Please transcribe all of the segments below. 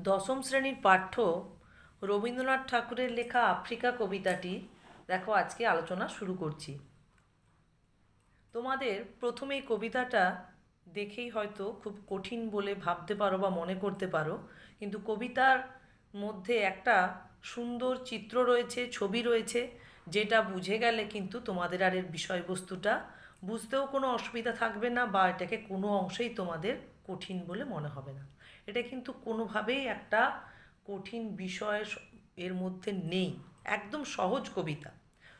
দশম শ্রেণীর পাঠ্য রবীন্দ্রনাথ ঠাকুরের লেখা আফ্রিকা কবিতাটি দেখো আজকে আলোচনা শুরু করছি। তোমাদের প্রথমে এই কবিতাটা দেখেই হয়তো খুব কঠিন বলে ভাবতে পারো বা মনে করতে পারো, কিন্তু কবিতার মধ্যে একটা সুন্দর চিত্র রয়েছে, ছবি রয়েছে, যেটা বুঝে গেলে কিন্তু তোমাদের আর এর বিষয়বস্তুটা বুঝতেও কোনো অসুবিধা থাকবে না বা এটাকে কোনো অংশেই তোমাদের কঠিন বলে মনে হবে না। এটা কিন্তু কোনোভাবেই একটা কঠিন বিষয় এর মধ্যে নেই, একদম সহজ কবিতা।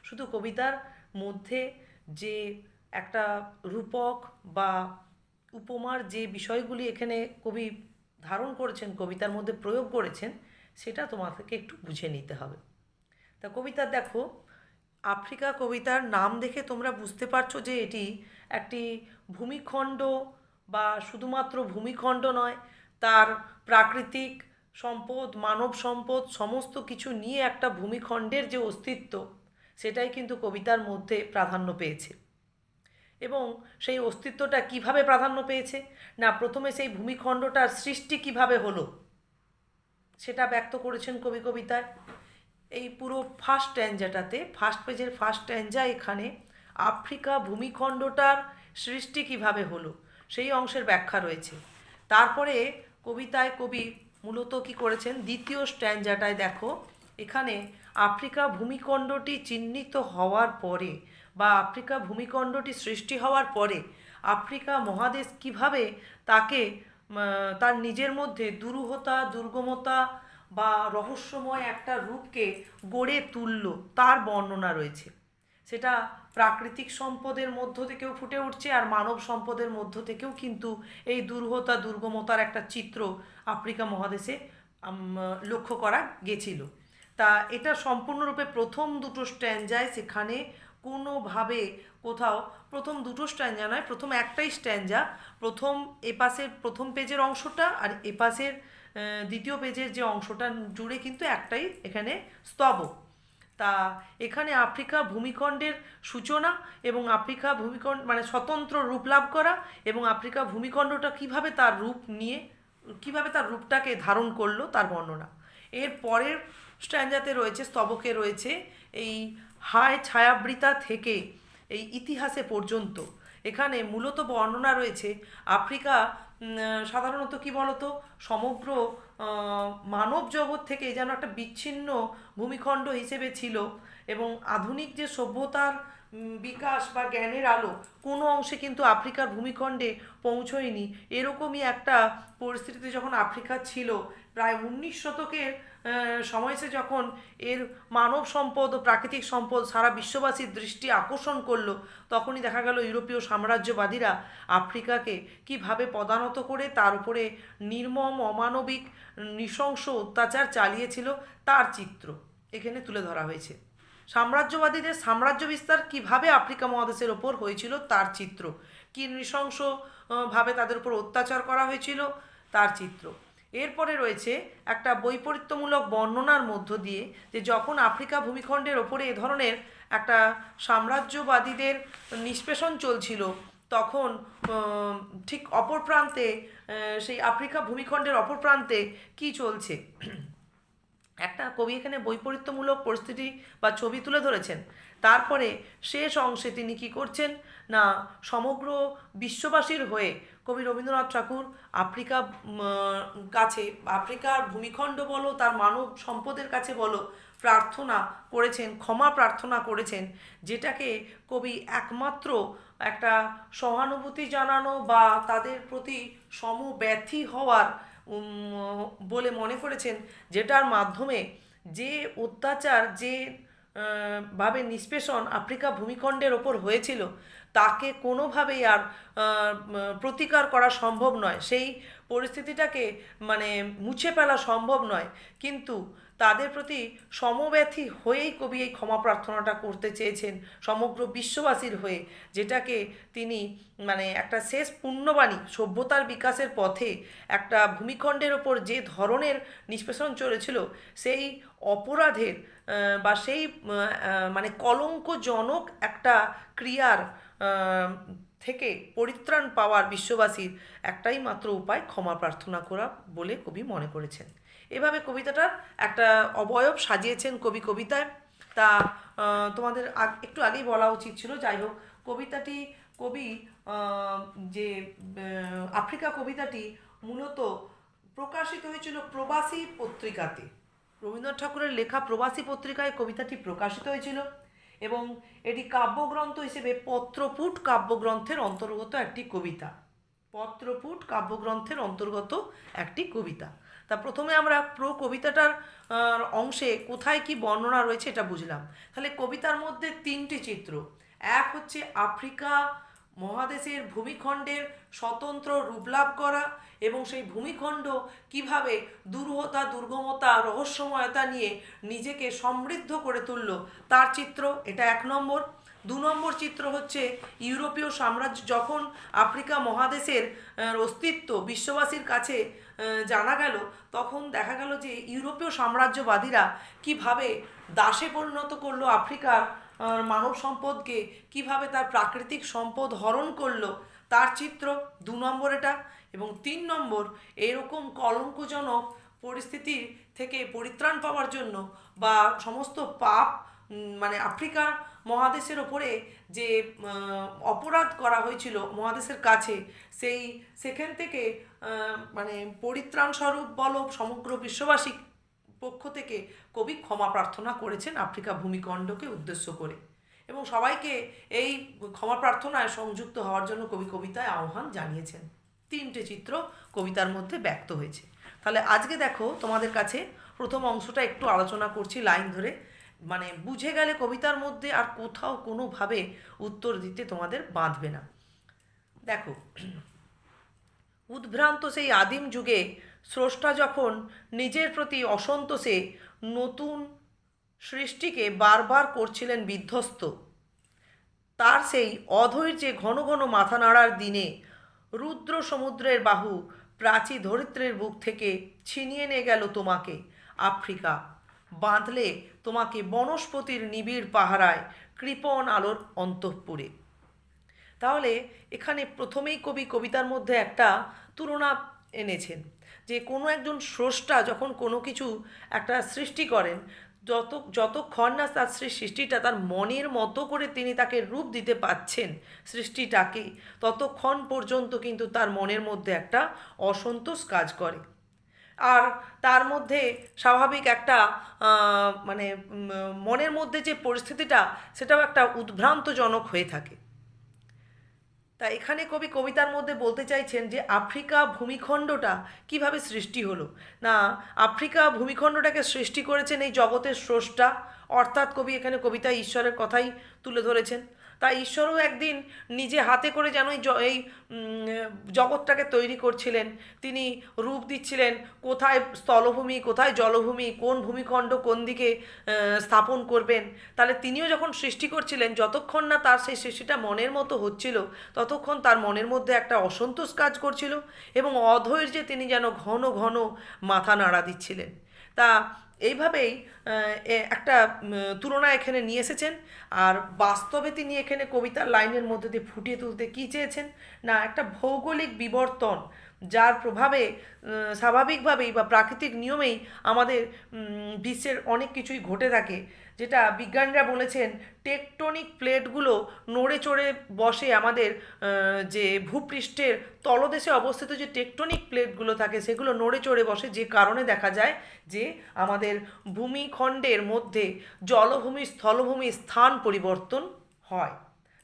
শুধু কবিতার মধ্যে যে একটা রূপক বা উপমার যে বিষয়গুলি এখানে কবি ধারণ করেছেন, কবিতার মধ্যে প্রয়োগ করেছেন, সেটা তোমাদেরকে একটু বুঝে নিতে হবে। তা কবিতা দেখো, আফ্রিকা কবিতার নাম দেখে তোমরা বুঝতে পারছো যে এটি একটি ভূমিখণ্ড, বা শুধুমাত্র ভূমিখণ্ড নয়, তার প্রাকৃতিক সম্পদ, মানব সম্পদ সমস্ত কিছু নিয়ে একটা ভূমিখণ্ডের যে অস্তিত্ব, সেটাই কিন্তু কবিতার মধ্যে প্রাধান্য পেয়েছে। এবং সেই অস্তিত্বটা কিভাবে প্রাধান্য পেয়েছে না, প্রথমে সেই ভূমিখণ্ডটার সৃষ্টি কিভাবে হলো সেটা ব্যক্ত করেছেন কবি কবিতায়। এই পুরো ফার্স্ট স্ট্যাঞ্জাটাতে, ফার্স্ট পেজের ফার্স্ট স্ট্যাঞ্জা, এখানে আফ্রিকা ভূমিখণ্ডটার সৃষ্টি কিভাবে হলো সেই অংশের ব্যাখ্যা রয়েছে। তারপরে কবিতায় কবি মূলত কি করেছেন, দ্বিতীয় স্ট্যাঞ্জাটায় দেখো, এখানে আফ্রিকা ভূমিখণ্ডটি চিহ্নিত হওয়ার পরে বা আফ্রিকা ভূমিখণ্ডটি সৃষ্টি হওয়ার পরে আফ্রিকা মহাদেশ কিভাবে তাকে তার নিজের মধ্যে দুরূহতা, দুর্গমতা বা রহস্যময় একটা রূপকে গড়ে তুলল, তার বর্ণনা রয়েছে। সেটা প্রাকৃতিক সম্পদের মধ্য থেকেও ফুটে উঠছে, আর মানব সম্পদের মধ্য থেকেও কিন্তু এই দুর্হতা, দুর্গমতার একটা চিত্র আফ্রিকা মহাদেশে লক্ষ্য করা গেছিল। তা এটা সম্পূর্ণরূপে প্রথম দুটো স্ট্যাঞ্জায়, সেখানে কোনোভাবে কোথাও, প্রথম দুটো স্ট্যাঞ্জা নয়, প্রথম একটাই স্ট্যাঞ্জা, প্রথম এপাশের প্রথম পেজের অংশটা আর এপাশের দ্বিতীয় পেজের যে অংশটা জুড়ে কিন্তু একটাই এখানে স্তবক। তা এখানে আফ্রিকা ভূমিখণ্ডের সূচনা এবং আফ্রিকা ভূমিখণ্ড মানে স্বতন্ত্র রূপ লাভ করা, এবং আফ্রিকা ভূমিখণ্ডটা কিভাবে তার রূপ নিয়ে, কিভাবে তার রূপটাকে ধারণ করলো তার বর্ণনা। এর পরের স্ট্যাঞ্জাতে রয়েছে, স্তবকে রয়েছে, এই হায় ছায়াবৃতা থেকে এই ইতিহাসে পর্যন্ত। এখানে মূলত বর্ণনা রয়েছে আফ্রিকা সাধারণত কি বলতো, সমগ্র মানব জগৎ থেকে যেন একটা বিচ্ছিন্ন ভূমিখণ্ড হিসেবে ছিল, এবং আধুনিক যে সভ্যতার বিকাশ বা জ্ঞানের আলো কোনো অংশে কিন্তু আফ্রিকার ভূমিখণ্ডে পৌঁছয়নি। এরকমই একটা পরিস্থিতিতে যখন আফ্রিকা ছিল, প্রায় 19 শতকের সময়সে যখন এর মানব সম্পদ ও প্রাকৃতিক সম্পদ সারা বিশ্ববাসীর দৃষ্টি আকর্ষণ করলো, তখনই দেখা গেল ইউরোপীয় সাম্রাজ্যবাদীরা আফ্রিকাকে কিভাবে পদানত করে তার উপরে নির্মম, অমানবিক, নৃশংস অত্যাচার চালিয়েছিল তার চিত্র এখানে তুলে ধরা হয়েছে। সাম্রাজ্যবাদীদের সাম্রাজ্য বিস্তার কিভাবে আফ্রিকা মহাদেশের ওপর হয়েছিল তার চিত্র, কি নৃশংস ভাবে তাদের উপর অত্যাচার করা হয়েছিল তার চিত্র। এরপরে রয়েছে একটা বৈপরীত্যমূলক বর্ণনার মধ্য দিয়ে, যে যখন আফ্রিকা ভূমিখণ্ডের ওপরে এ ধরনের একটা সাম্রাজ্যবাদীদের নিষ্পেষণ চলছিল, তখন ঠিক অপর প্রান্তে, সেই আফ্রিকা ভূমিখণ্ডের অপর প্রান্তে কি চলছে, একটা কবি এখানে বৈপরীত্যমূলক পরিস্থিতি বা ছবি তুলে ধরেছেন। তারপরে শেষ অংশে তিনি কি করছেন না, সমগ্র বিশ্ববাসীর হয়ে কবি রবীন্দ্রনাথ ঠাকুর আফ্রিকা কাছে, আফ্রিকার ভূমিখণ্ড বলো, তার মানব সম্পদের কাছে বলো, প্রার্থনা করেছেন, ক্ষমা প্রার্থনা করেছেন, যেটাকে কবি একমাত্র একটা সহানুভূতি জানানো বা তাদের প্রতি সমব্যথী হওয়ার বলে মনে করেছেন, যেটার মাধ্যমে যে অত্যাচার, যে ভাবে নিষ্পেষণ আফ্রিকা ভূমিখণ্ডের ওপর হয়েছিল, তাকে কোনোভাবেই আর প্রতিকার করা সম্ভব নয়, সেই পরিস্থিতিটাকে মানে মুছে ফেলা সম্ভব নয়, কিন্তু তাদের প্রতি সমব্যথী হয়েই কবি এই ক্ষমা প্রার্থনাটা করতে চেয়েছেন সমগ্র বিশ্ববাসীর হয়ে, যেটাকে তিনি মানে একটা শেষ পুণ্যবাণী, সভ্যতার বিকাশের পথে একটা ভূমিখণ্ডের ওপর যে ধরনের নিষ্পেষণ চলেছিল, সেই অপরাধের বা সেই মানে কলঙ্কজনক একটা ক্রিয়ার থেকে পরিত্রাণ পাওয়ার বিশ্ববাসীর একটাই মাত্র উপায় ক্ষমা প্রার্থনা করা বলে কবি মনে করেছেন। এভাবে কবিতাটার একটা অবয়ব সাজিয়েছেন কবি কবিতায়। তা তোমাদের একটু আগেই বলা উচিত ছিল, যাই হোক, কবিতাটি কবি যে আফ্রিকা কবিতাটি মূলত প্রকাশিত হয়েছিল প্রবাসী পত্রিকাতে। রবীন্দ্রনাথ ঠাকুরের লেখা প্রবাসী পত্রিকায় কবিতাটি প্রকাশিত হয়েছিল এবং এটি কাব্যগ্রন্থ হিসেবে পত্রপুট কাব্যগ্রন্থের অন্তর্গত একটি কবিতা। পত্রপুট কাব্যগ্রন্থের অন্তর্গত একটি কবিতা। তা প্রথমে আমরা কবিতাটার অংশে কোথায় কি বর্ণনা রয়েছে এটা বুঝলাম। তাহলে কবিতার মধ্যে তিনটি চিত্র। এক হচ্ছে আফ্রিকা মহাদেশের ভূমিখণ্ডের স্বতন্ত্র রূপলাভ করা এবং সেই ভূমিখণ্ড কিভাবে দুরূহতা, দুর্গমতা, রহস্যময়তা নিয়ে নিজেকে সমৃদ্ধ করে তুলল তার চিত্র, এটা এক নম্বর। দু নম্বর চিত্র হচ্ছে ইউরোপীয় সাম্রাজ্য, যখন আফ্রিকা মহাদেশের অস্তিত্ব বিশ্ববাসীর কাছে জানা গেল, তখন দেখা গেল যে ইউরোপীয় সাম্রাজ্যবাদীরা কিভাবে দাসে পরিণত করলো আফ্রিকার মানব সম্পদকে, কিভাবে তার প্রাকৃতিক সম্পদ হরণ করলো তার চিত্র, দু নম্বর এটা। এবং তিন নম্বর, এরকম কলঙ্কজনক পরিস্থিতি থেকে পরিত্রাণ পাওয়ার জন্য বা সমস্ত পাপ মানে আফ্রিকা মহাদেশের ওপরে যে অপরাধ করা হয়েছিল মহাদেশের কাছে, সেখান থেকে মানে পরিত্রাণ স্বরূপ বলো সমগ্র বিশ্ববাসী পক্ষ থেকে কবি ক্ষমা প্রার্থনা করেছেন আফ্রিকা ভূমিখণ্ডকে উদ্দেশ্য করে এবং সবাইকে এই ক্ষমা প্রার্থনায় সংযুক্ত হওয়ার জন্য কবি কবিতায় আহ্বান জানিয়েছেন। তিনটে চিত্র কবিতার মধ্যে ব্যক্ত হয়েছে। তাহলে আজকে দেখো তোমাদের কাছে প্রথম অংশটা একটু আলোচনা করছি লাইন ধরে, মানে বুঝে গেলে কবিতার মধ্যে আর কোথাও কোনোভাবে উত্তর দিতে তোমাদের বাঁধবে না। দেখো, উদ্ভ্রান্ত সেই আদিম যুগে স্রষ্টা যখন নিজের প্রতি অসন্তোষে নতুন সৃষ্টিকে বারবার করছিলেন বিধ্বস্ত, তার সেই অধৈর্যে ঘন ঘন মাথা নাড়ার দিনে রুদ্র সমুদ্রের বাহু প্রাচী ধরিত্রীর বুক থেকে ছিনিয়ে নিয়ে গেল তোমাকে আফ্রিকা, বাঁধলে তোমাকে বনস্পতির নিবিড় পাহারায় কৃপণ আলোর অন্তঃপুরে। তাহলে এখানে প্রথমেই কবি কবিতার মধ্যে একটা তুলনা এনেছেন যে কোনো একজন স্রষ্টা যখন কোনো কিছু একটা সৃষ্টি করেন, যতক্ষণ না তার সৃষ্টিটা তার মনের মতো করে তিনি তাকে রূপ দিতে পাচ্ছেন সৃষ্টিটাকে, ততক্ষণ পর্যন্ত কিন্তু তার মনের মধ্যে একটা অসন্তোষ কাজ করে। আর তার মধ্যে স্বাভাবিক একটা মানে মনের মধ্যে যে পরিস্থিতিটা, সেটাও একটা উদ্ভ্রান্তজনক হয়ে থাকে। তা এখানে কবি কবিতার মধ্যে বলতে চাইছেন যে আফ্রিকা ভূমিখণ্ডটা কিভাবে সৃষ্টি হলো। না, আফ্রিকা ভূমিখণ্ডটাকে সৃষ্টি করেছেন এই জগতের স্রষ্টা, অর্থাৎ কবি এখানে কবিতায় ঈশ্বরের কথাই তুলে ধরেছেন। তাই ঈশ্বরও একদিন নিজে হাতে করে যেন এই জগৎটাকে তৈরি করছিলেন, তিনি রূপ দিচ্ছিলেন কোথায় স্থলভূমি, কোথায় জলভূমি, কোন ভূমিখণ্ড কোন দিকে স্থাপন করবেন। তাহলে তিনিও যখন সৃষ্টি করছিলেন, যতক্ষণ না তার সেই সৃষ্টিটা মনের মতো হচ্ছিল, ততক্ষণ তার মনের মধ্যে একটা অসন্তোষ কাজ করছিল এবং অধৈর্যে তিনি যেন ঘন ঘন মাথা নাড়া দিচ্ছিলেন। তা এইভাবেই একটা তুলনা এখানে নিয়ে এসেছেন। আর বাস্তবে তিনি এখানে কবিতার লাইনের মধ্যে দিয়ে ফুটিয়ে তুলতে কী চেয়েছেন, না একটা ভৌগোলিক বিবর্তন, যার প্রভাবে স্বাভাবিকভাবেই বা প্রাকৃতিক নিয়মেই আমাদের বিশ্বের অনেক কিছুই ঘটে থাকে, যেটা বিজ্ঞানীরা বলেছেন টেকটনিক প্লেটগুলো নড়ে চড়ে বসে। আমাদের যে ভূপৃষ্ঠের তলদেশে অবস্থিত যে টেকটনিক প্লেটগুলো থাকে, সেগুলো নড়ে চড়ে বসে, যে কারণে দেখা যায় যে আমাদের ভূমিখণ্ডের মধ্যে জলভূমি স্থলভূমি স্থান পরিবর্তন হয়,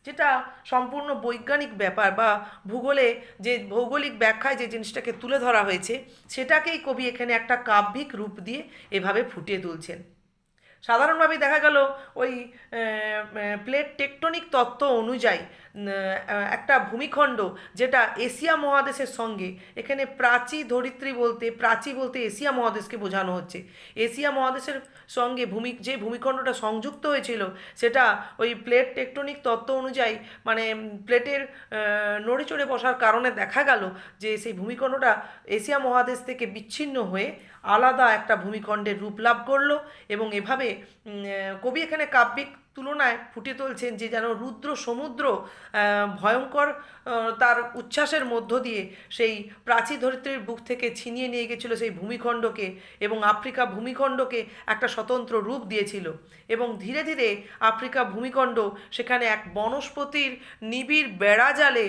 যেটা সম্পূর্ণ বৈজ্ঞানিক ব্যাপার বা ভূগোলে যে ভৌগোলিক ব্যাখ্যায় যে জিনিসটাকে তুলে ধরা হয়েছে, সেটাকেই কবি এখানে একটা কাব্যিক রূপ দিয়ে এভাবে ফুটিয়ে তুলছেন। সাধারণভাবে দেখা গেল ওই প্লেট টেকটনিক তত্ত্ব অনুযায়ী একটা ভূমিখণ্ড যেটা এশিয়া মহাদেশের সঙ্গে, এখানে প্রাচী ধরিত্রী বলতে, প্রাচী বলতে এশিয়া মহাদেশকে বোঝানো হচ্ছে, এশিয়া মহাদেশের সঙ্গে যে ভূমিখণ্ডটা সংযুক্ত হয়েছিল, সেটা ওই প্লেট টেকটনিক তত্ত্ব অনুযায়ী মানে প্লেটের নড়ে চড়ে বসার কারণে দেখা গেল যে সেই ভূমিখণ্ডটা এশিয়া মহাদেশ থেকে বিচ্ছিন্ন হয়ে আলাদা একটা ভূমিখণ্ডের রূপ লাভ করলো এবং এভাবে কবি এখানে কাব্যিক তুলনায় ফুটিয়ে তুলছেন যে যেন রুদ্র সমুদ্র ভয়ঙ্কর তার উচ্ছ্বাসের মধ্য দিয়ে সেই প্রাচী ধরিত্রীর বুক থেকে ছিনিয়ে নিয়ে গেছিল সেই ভূমিখণ্ডকে, এবং আফ্রিকা ভূমিখণ্ডকে একটা স্বতন্ত্র রূপ দিয়েছিল। এবং ধীরে ধীরে আফ্রিকা ভূমিখণ্ড সেখানে এক বনস্পতির নিবিড় বেড়াজালে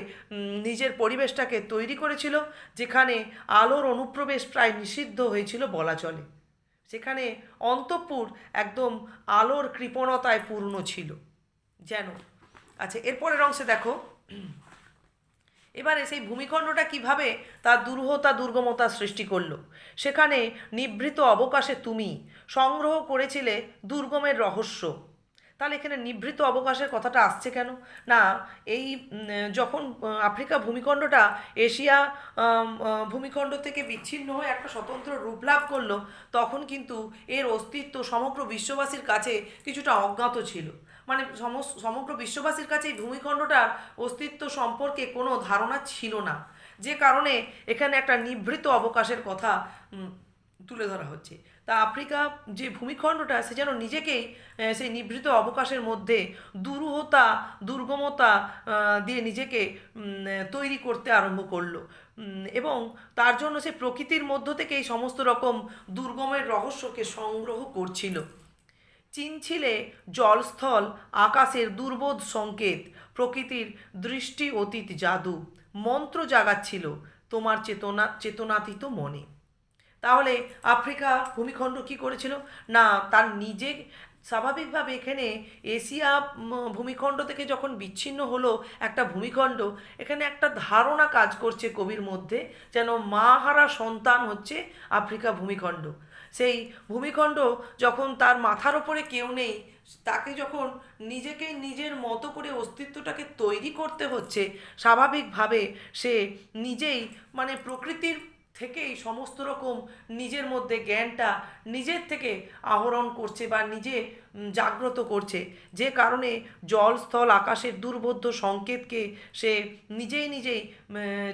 নিজের পরিবেশটাকে তৈরি করেছিল, যেখানে আলোর অনুপ্রবেশ প্রায় নিষিদ্ধ হয়েছিল বলা চলে। সেখানে অন্তঃপুর একদম আলোর কৃপণতায় পূর্ণ ছিল যেন। আচ্ছা, এরপরের অংশে দেখো এবারে সেই ভূমিখণ্ডটা কিভাবে তার দুরূহতা দুর্গমতা সৃষ্টি করলো। সেখানে নিভৃত অবকাশে তুমি সংগ্রহ করেছিলে দুর্গমের রহস্য। তাহলে এখানে নিভৃত অবকাশের কথাটা আসছে কেন না, এই যখন আফ্রিকা ভূমিখণ্ডটা এশিয়া ভূমিখণ্ড থেকে বিচ্ছিন্ন হয়ে একটা স্বতন্ত্র রূপ লাভ করলো, তখন কিন্তু এর অস্তিত্ব সমগ্র বিশ্ববাসীর কাছে কিছুটা অজ্ঞাত ছিল। মানে সমগ্র বিশ্ববাসীর কাছে এই ভূমিখণ্ডটার অস্তিত্ব সম্পর্কে কোনো ধারণা ছিল না, যে কারণে এখানে একটা নিভৃত অবকাশের কথা তুলে ধরা হচ্ছে। তা আফ্রিকা যে ভূমিখণ্ডটা সে যেন নিজেকেই সেই নিভৃত অবকাশের মধ্যে দুরূহতা দুর্গমতা দিয়ে নিজেকে তৈরি করতে আরম্ভ করলো, এবং তার জন্য সে প্রকৃতির মধ্য থেকে এই সমস্ত রকম দুর্গমের রহস্যকে সংগ্রহ করছিল। চিনছিলে জলস্থল আকাশের দুর্বোধ সংকেত, প্রকৃতির দৃষ্টি অতীত জাদু মন্ত্র জাগাচ্ছিল তোমার চেতনাতীত মনে। তাহলে আফ্রিকা ভূমিখণ্ড কি করেছিল না, তার নিজে স্বাভাবিকভাবে এখানে এশিয়া ভূমিখণ্ড থেকে যখন বিচ্ছিন্ন হলো একটা ভূমিখণ্ড, এখানে একটা ধারণা কাজ করছে কবির মধ্যে, যেন মা হারা সন্তান হচ্ছে আফ্রিকা ভূমিখণ্ড। সেই ভূমিখণ্ড যখন তার মাথার ওপরে কেউ নেই, তাকে যখন নিজেকে নিজের মতো করে অস্তিত্বটাকে তৈরি করতে হচ্ছে, স্বাভাবিকভাবে সে নিজেই মানে প্রকৃতির থেকেই সমস্ত রকম নিজের মধ্যে জ্ঞানটা নিজের থেকে আহরণ করছে বা নিজে জাগ্রত করছে, যে কারণে জল স্থল আকাশের দুর্বোধ্য সংকেতকে সে নিজেই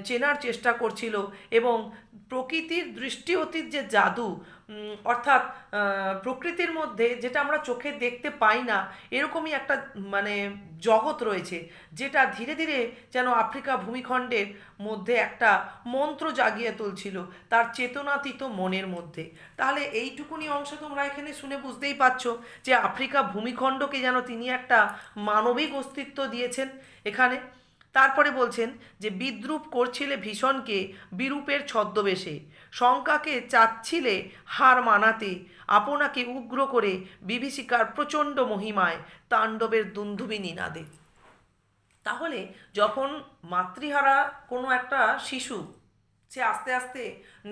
চেনার চেষ্টা করছিল। এবং প্রকৃতির দৃষ্টি অতীত যে জাদু, অর্থাৎ প্রকৃতির মধ্যে যেটা আমরা চোখে দেখতে পাই না, এরকমই একটা মানে জগৎ রয়েছে, যেটা ধীরে ধীরে যেন আফ্রিকা ভূমিখণ্ডের মধ্যে একটা মন্ত্র জাগিয়ে তুলছিল তার চেতনাতীত মনের মধ্যে। তাহলে এইটুকুনি অংশ তোমরা এখানে শুনে বুঝতেই পারছো যে আফ্রিকা ভূমিখণ্ডকে যেন তিনি একটা মানবিক অস্তিত্ব দিয়েছেন এখানে। তারপরে বলছেন যে বিদ্রূপ করছিলে ভীষণকে বিরূপের ছদ্মবেশে, শঙ্কাকে চাচ্ছিলে হার মানাতে, আপনাকে উগ্র করে বিভীষিকার প্রচণ্ড মহিমায় তাণ্ডবের দুন্দুবি নিনাদে। তাহলে যখন মাতৃহারা কোনো একটা শিশু সে আস্তে আস্তে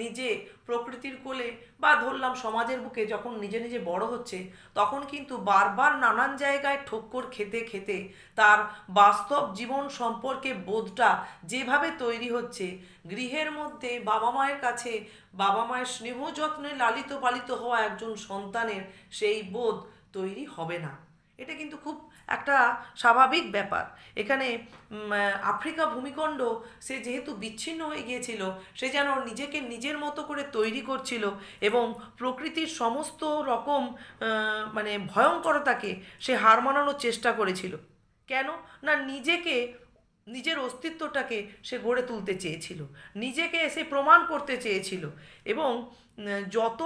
নিজে প্রকৃতির কোলে বা ধরলাম সমাজের বুকে যখন নিজে নিজে বড় হচ্ছে, তখন কিন্তু বারবার নানান জায়গায় ঠক্কর খেতে খেতে তার বাস্তব জীবন সম্পর্কে বোধটা যেভাবে তৈরি হচ্ছে, গৃহের মধ্যে বাবা মায়ের কাছে বাবা মায়ের স্নেহ যত্নে লালিত পালিত হওয়া একজন সন্তানের সেই বোধ তৈরি হবে না। এটা কিন্তু খুব একটা স্বাভাবিক ব্যাপার। এখানে আফ্রিকা ভূমিখণ্ড সে যেহেতু বিচ্ছিন্ন হয়ে গিয়েছিল, সে যেন নিজেকে নিজের মতো করে তৈরি করছিল এবং প্রকৃতির সমস্ত রকম মানে ভয়ঙ্করতাকে সে হার মানানোর চেষ্টা করেছিল। কেন না, নিজেকে নিজের অস্তিত্বটাকে সে গড়ে তুলতে চেয়েছিল, নিজেকে সে প্রমাণ করতে চেয়েছিল, এবং যত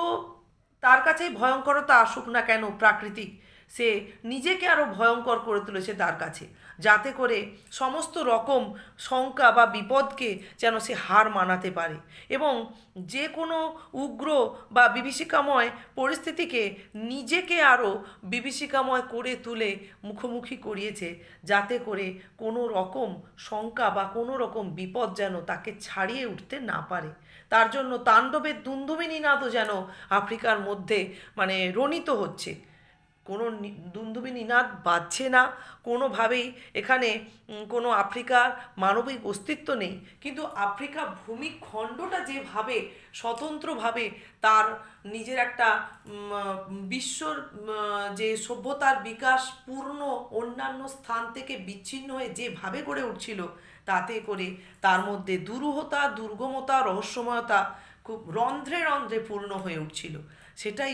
তার কাছেই ভয়ঙ্করতা আসুক না কেন প্রাকৃতিক, সে নিজেকে আরও ভয়ঙ্কর করে তুলেছে তার কাছে, যাতে করে সমস্ত রকম শঙ্কা বা বিপদকে যেন সে হার মানাতে পারে, এবং যে কোনো উগ্র বা বিভীষিকাময় পরিস্থিতিকে নিজেকে আরও বিভীষিকাময় করে তুলে মুখোমুখি করিয়েছে, যাতে করে কোনো রকম শঙ্কা বা কোনো রকম বিপদ যেন তাকে ছাড়িয়ে উঠতে না পারে। তার জন্য তাণ্ডবের দুন্দুবি নিনাদও যেন আফ্রিকার মধ্যে মানে রণিত হচ্ছে। কোনো দুন্দুবি নিনাদ বাজছে না কোনোভাবেই, এখানে কোনো আফ্রিকার মানবিক অস্তিত্ব নেই, কিন্তু আফ্রিকা ভূমিখণ্ডটা যেভাবে স্বতন্ত্রভাবে তার নিজের একটা বিশ্বর যে সভ্যতার বিকাশ পূর্ণ অন্যান্য স্থান থেকে বিচ্ছিন্ন হয়ে যেভাবে গড়ে উঠছিল, তাতে করে তার মধ্যে দুরূহতা দুর্গমতা রহস্যময়তা খুব রন্ধ্রে রন্ধ্রে পূর্ণ হয়ে উঠছিল, সেটাই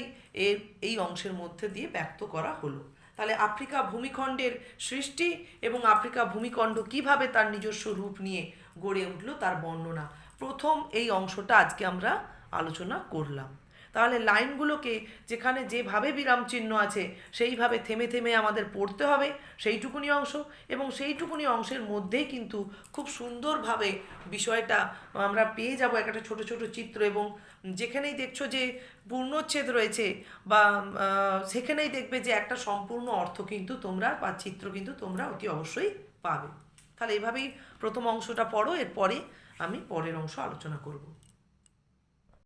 এই অংশের মধ্যে দিয়ে ব্যক্ত করা হলো। তাহলে আফ্রিকা ভূমিখণ্ডের সৃষ্টি এবং আফ্রিকা ভূমিখণ্ড কিভাবে তার নিজস্ব রূপ নিয়ে গড়ে উঠলো তার বর্ণনা, প্রথম এই অংশটা আজকে আমরা আলোচনা করলাম। তাহলে লাইনগুলোকে যেখানে যেভাবে বিরাম চিহ্ন আছে সেইভাবে থেমে থেমে আমাদের পড়তে হবে সেইটুকুনি অংশ, এবং সেইটুকুনি অংশের মধ্যেই কিন্তু খুব সুন্দরভাবে বিষয়টা আমরা পেয়ে যাব একটা ছোট ছোট চিত্র, এবং যেখানেই দেখছো যে পূর্ণচ্ছেদ রয়েছে বা সেখানেই দেখবে যে একটা সম্পূর্ণ অর্থ কিন্তু তোমরা বা চিত্র কিন্তু তোমরা অতি অবশ্যই পাবে। তাহলে এভাবেই প্রথম অংশটা পড়ো, এরপরে আমি পরের অংশ আলোচনা করব।